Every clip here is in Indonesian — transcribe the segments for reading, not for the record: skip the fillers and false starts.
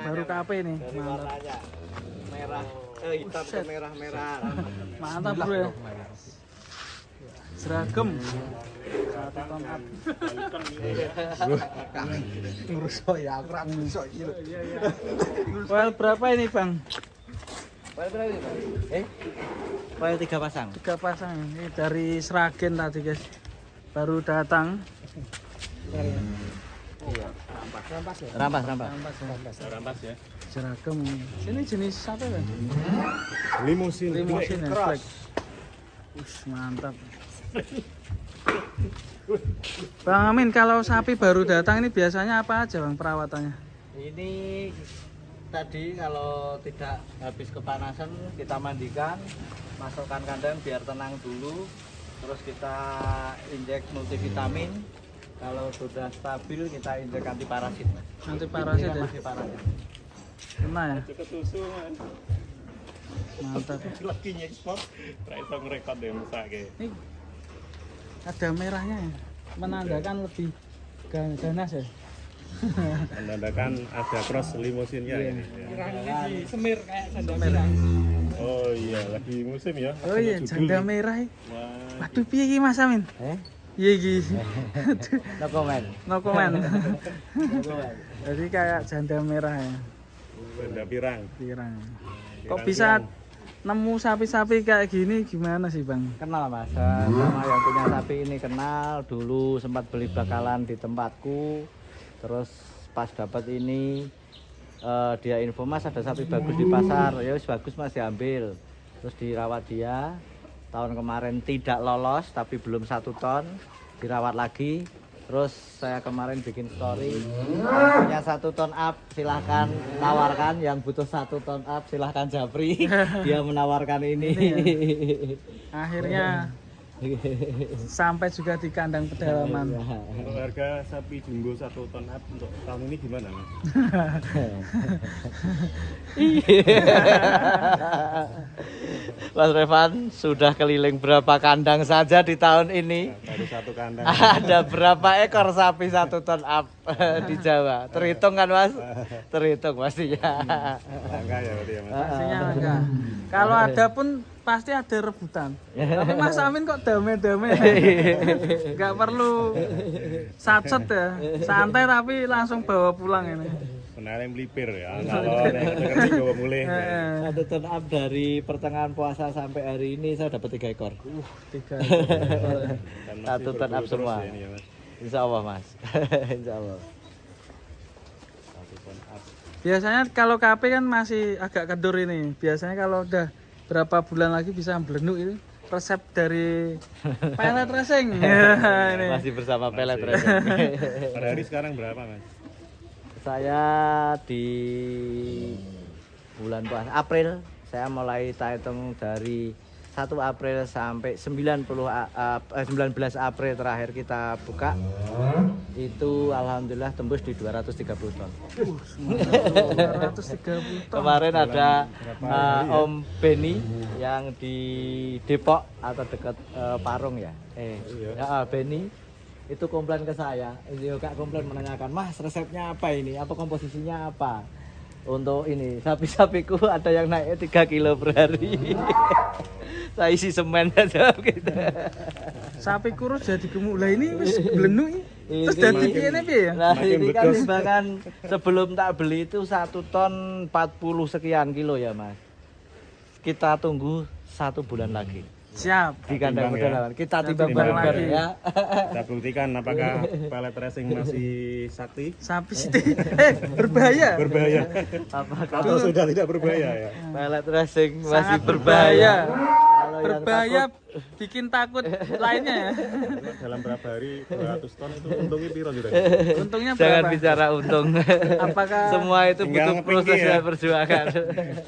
baru KP nih. Dari Mantap. warnanya merah, hitam ke merah-merah. Mantap bro ya. Seragam. 1 ton up. Ngurus ya aku ra ngurus iki lho. Well, berapa ini bang? Poin berapa ini, Pak? Poin 3 pasang. 3 pasang. Ini dari Sragen tadi guys. Baru datang. Iya. Rampas ya. Rampas. Rampas ya. Seragam. Sini jenis apa kan? Limusin. Limusin ya. Cross. Black. Ush, mantap. Bang Amin, kalau sapi baru datang ini biasanya apa aja bang perawatannya? Ini tadi kalau tidak habis kepanasan kita mandikan, masukkan kandang biar tenang dulu, terus kita injek multivitamin. Kalau sudah stabil kita injek anti parasit. Anti parasit ya? Masih parasit. Kena ya? Ketusu man. Mantap. Lagi nyekspor. Ra iso ngrekod ya mesake. Ini ada merahnya ya? Menandakan lebih ganas ya? Menandakan ada cross limusinnya Iya. ini. Ya. Di semir kayak sandal Merah. Oh iya, lagi musim ya. Oh iya, Judul janda nih. merah ya. Wah. Waduh, piye iki Mas Amin? Iya iki. No comment. No comment. No comment. Jadi kayak janda merah ya. Benda pirang. Pirang. Kok Pirang-pirang. bisa nemu sapi-sapi kayak gini gimana sih bang? Kenal Mas, sama yang punya sapi ini kenal, dulu sempat beli bakalan di tempatku. Terus pas dapat ini dia info Mas ada sapi bagus di pasar, ya wis bagus Mas diambil. Terus dirawat dia, tahun kemarin tidak lolos tapi belum 1 ton, dirawat lagi. Terus saya kemarin bikin story, punya 1 ton up silahkan tawarkan, yang butuh 1 ton up silahkan japri. Dia menawarkan ini. Akhirnya sampai juga di kandang pedalaman. Untuk harga sapi jumbo 1 ton up untuk tahun ini gimana Mas? Mas Revan sudah keliling berapa kandang saja di tahun ini? Baru 1 kandang. Ada berapa ekor sapi 1 ton up di Jawa? Terhitung kan Mas? Terhitung pastinya. Langka ya berarti ya Mas. Pastinya enggak. Kalau ada pun pasti ada rebutan. Tapi Mas Amin kok damai-damai. Enggak perlu satset ya. Santai tapi langsung bawa pulang ini. Menara melipir ya. Kalau yang bawa mulai. 1 ton up dari pertengahan puasa sampai hari ini saya dapat 3 ekor. 3. Dan masih 1 ton up berburu semua. terus ya ini ya, Mas. Insya Allah Mas. Insya Allah. 1 ton up. Biasanya kalau KP kan masih agak kendur ini. Biasanya kalau udah berapa bulan lagi bisa belenuk itu. Resep dari Pelet Racing. Ini. Masih bersama Pelet Masih. Racing. Pada hari sekarang berapa Mas? Saya di bulan puasa April, saya mulai hitung dari 1 April sampai 19 April terakhir kita buka. Itu alhamdulillah tembus di 230 ton. 230 ton. Kemarin ada Om Beni yang di Depok atau dekat Parung ya. Beni itu komplain ke saya, juga komplain menanyakan, Mas resepnya apa ini, apa komposisinya apa untuk ini sapi-sapiku ada yang naik 3 kilo per hari. Saya isi semen aja gitu. Sapi kurus jadi gemuk. Lah ini wis belenuk ini. Terus dadi piye piye ya? Nah Makin ini kan bedos. timbangan sebelum tak beli itu 1 ton 40 sekian kilo ya Mas. Kita tunggu 1 bulan lagi Siap. di kandang Timbang ya. pedalaman. Kita Timbang timbang lagi. bareng ya. Kita buktikan apakah Pelet Racing masih sakti, Sapi sih berbahaya. berbahaya, Apakah atau sudah tidak berbahaya ya. Pelet racing masih Sangat berbahaya? Kalau yang Berbahaya takut, bikin takut lainnya ya. Dalam berapa hari 200 ton itu untungnya piro juga? Untungnya jangan berapa? bicara untung. Apakah Semua itu Tinggal butuh ngepinggi proses ya. dan perjuangan.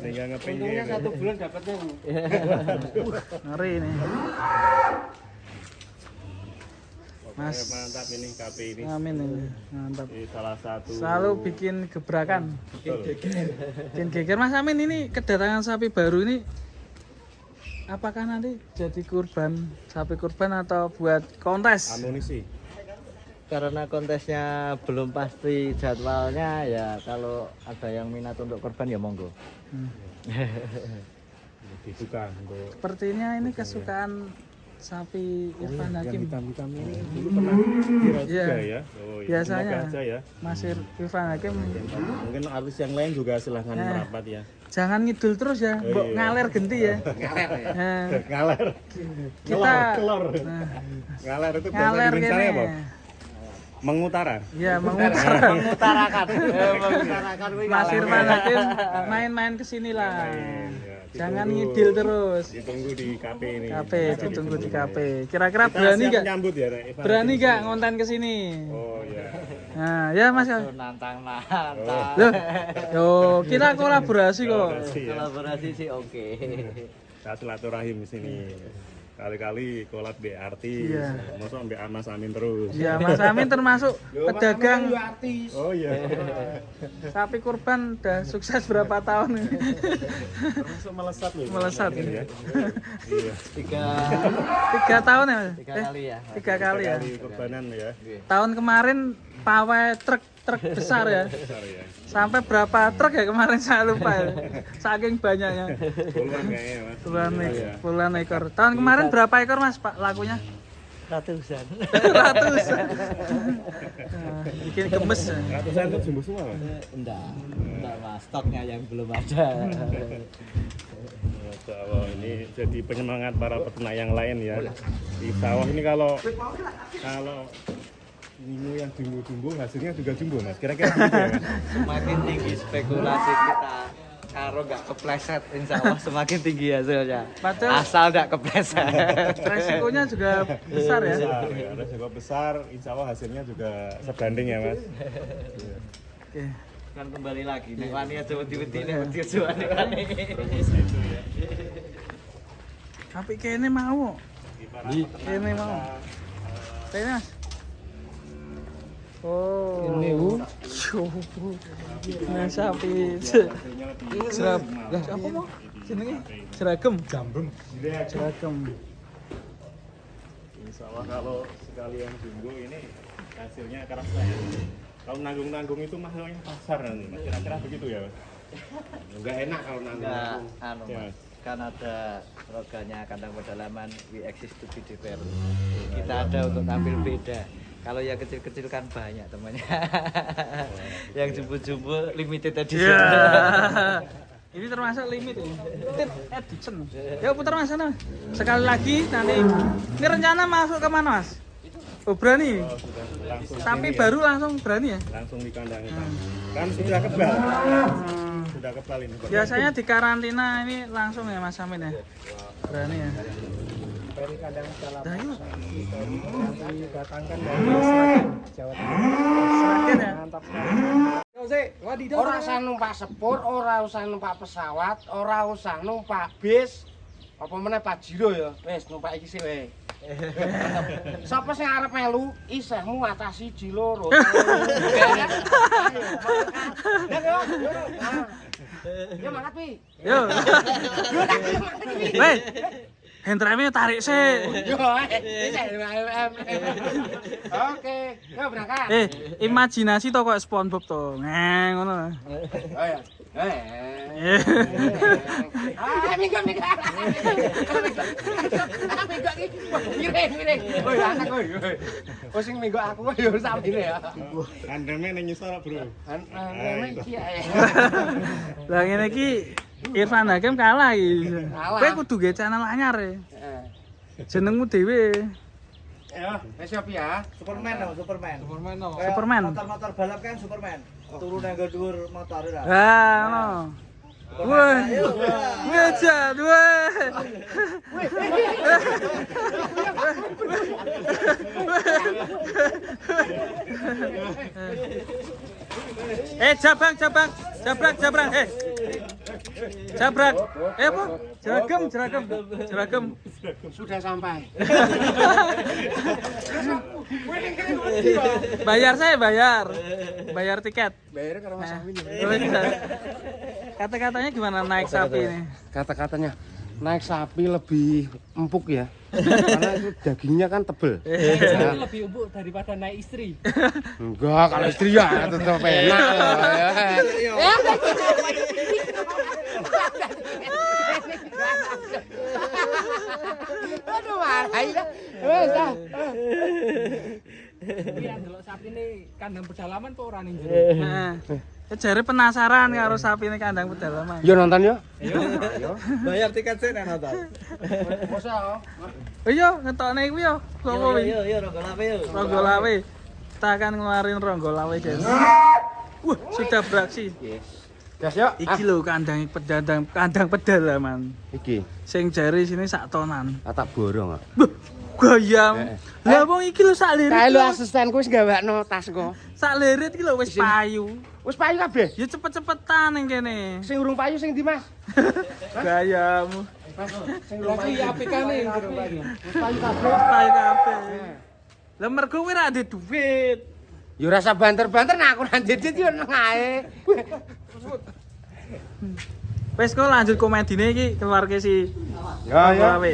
Sehingga ngeping Untungnya gitu. 1 bulan dapatnya. ngeri ini. Pokoknya Mas. mantap ini KP ini. Amin ini. Mantap. Ini salah satu. Selalu bikin gebrakan. Betul. Bikin geger. Mas Amin ini kedatangan sapi baru ini apakah nanti jadi kurban, sapi kurban atau buat kontes? Amunisi. karena kontesnya belum pasti jadwalnya ya, kalau ada yang minat untuk korban ya monggo. Dibuka untuk Sepertinya ini kesukaan sapi Irfan Hakim. hitam-hitam ini dulu pernah viral Iya. juga ya. Oh, iya. Biasanya. Semoga aja ya. Mas Irfan Hakim Mungkin artis yang lain juga silahkan Eh. merapat ya. jangan ngidul terus ya, Oh, mbok iya. ngaler genti ya. Nah, Ngaler. kita Kelor. nah, Ngaler itu bahasa ngaler Indonesia gini. apa? Mengutara. Ya mengutara. Mengutarakan. Mengutarakan kuwi Mas ngaler. Irfan Hakim main-main kesini lah. Iya, Jangan ditunggu. ngidil terus. Ditunggu di KP ini. KP, Bisa ditunggu di ditunggu. KP. Kira-kira Kita berani siap gak? nyambut ya, Rek? Ivan Berani Hakim gak sini. ngonten kesini? Oh iya. Nah, ya Mas. Nantang. Loh, yo kita kolaborasi kok. Kolaborasi ya. Kolaborasi sih oke. Saya silaturahim di sini. Kali-kali kolab BRT. Iya. Masa mbak Mas Amin terus. Ya Mas Amin termasuk pedagang Oh iya. sapi kurban udah sukses berapa tahun ini. Termasuk melesat loh. Melesat. Mas Amin ya. Iya. 3 tahun ya Mas? 3 kali ya. 3 kali ya. Kali kurbanan ya. Tahun kemarin pawai truk besar ya. Besar ya. Sampai berapa truk ya kemarin saya lupa ya. Saking banyaknya. Puluhan kayaknya Mas. Puluhan ekor. Tahun kemarin berapa ekor Mas Pak lakunya? Ratusan. Ratusan. Nah, bikin gemes ya. Ratusan itu jumbo semua Mas. Enggak Mas, stoknya yang belum ada. Sawah ini jadi penyemangat para peternak yang lain ya. Di sawah ini kalau ini yang jumbo-jumbo hasilnya juga jumbo Mas. Kira-kira begitu ya Mas. Semakin tinggi spekulasi kita, karo nggak kepleset, insya Allah semakin tinggi hasilnya. Padahal- Asal nggak kepleset. Resikonya juga besar ya. Besar ya, resiko besar, insya Allah hasilnya juga sebanding ya Mas. Oke. Kan kembali lagi, nek wani aja wedi-wedi nek wedi aja wani. Tapi kayaknya mau. Kayaknya mau. Kayaknya Mas. Oh. Nah, sapi. Serap. Apa mau? Jenenge seragam. Jambung. Seragam. Insya Allah kalau sekalian jumbo ini hasilnya keras lah ya. Kalau nanggung-nanggung itu masalahnya pasar nanti Mas. Kira-kira begitu ya Mas. Enggak enak kalau Enggak, nanggung-nanggung. anu Ya. Mas, kan ada slogannya kandang pedalaman, we exist to be different. Kita ada untuk tampil beda. Kalau yang kecil-kecil kan banyak temannya. Yang jumbo-jumbo limited edition. Ya. Ini termasuk limit ya. Limited edition. Ya putar Mas sana. Sekali lagi nanti. Ini rencana masuk ke mana Mas? Oh berani. Oh, sudah langsung Sapi sini ya. baru langsung berani ya? Langsung di kandang itu. Kan sudah kebal. Sudah kebal ini. Biasanya di karantina ini langsung ya Mas Amin ya? Berani ya? Dari kandang salah Nah yuk, nanti datangkan dari Sragen, Jawa Timur. semakin ya? Mantap sekali. Ora usah numpak sepur, ora usah numpak pesawat, ora usah numpak bis. Apa meneh Pajero ya. Wis numpak iki sih wae. Sapa sing arep melu, isihmu atas 1 loro. Ya mangkat pi. Yuk. Weh, hentremnya tarik sih. Yo, oke, yo berangkat. Imajinasi to kok SpongeBob to. Ngono. Oh ya. Minggu. Miring. Woi, anak kowe. Oh sing minggu aku yo samine ya. Andeme ning ngisor Bro. Rene iki ae. Lah ngene iki Irfan Hakim kalah iki. Kalah. Kowe kudu ge channel anyar e. Jenengmu dhewe. Ya, wis siap ya. Superman dong, Superman. Superman. Motor balap kan Superman. Turun nang dhuwur motor ora. Ah, ngono. Wah. Ngejat, wah. Jabrak. Jabrak. Apa? Jeragam. Sudah sampai. Bayar tiket. Bayar karo Mas Amin. Kata-katanya gimana naik sapi ini? Kata-katanya naik sapi lebih empuk ya. Karena itu dagingnya kan tebel. Ini lebih empuk daripada naik istri. Enggak, kalau istri ya tetap enak. Aduh, marah ya. Wes dah. Iya, delok sapi ini kandang pedalaman kok ora ning jero. Nah, jare penasaran karo sapi ini kandang pedalaman. Yo nonton yo. Bayar tiket sih nonton. Masa Oh iya, ngetokne kuwi yo. Sopo kuwi? Yo ronggo lawe yo. Ronggo lawe. Kita akan ngeluarin ronggo lawe, guys. Wah, sudah beraksi. Gas yo. Iki lho kandang pedalaman. Iki. Sing jare sini sak tonan. Tak borong kok. Buh, gayam. Lah wong iki lho sak lirit. Kae lu lho. asistenku wis gawekno tasku. Sak lirit iki lho wis payu. Wis payu kabeh. Ya cepet-cepetan ning kene. Sing urung payu sing ndi, Mas? Gayamu. Sing urung payu apikane urung payu. Wis payu kabeh. Payu kabeh. Lah mergo kowe ra ndek duit. Ya rasa banter-banter nek aku nang didit yo nang ae. Wes kok lanjut komedine iki keluarke si Ya Ronggo lawe.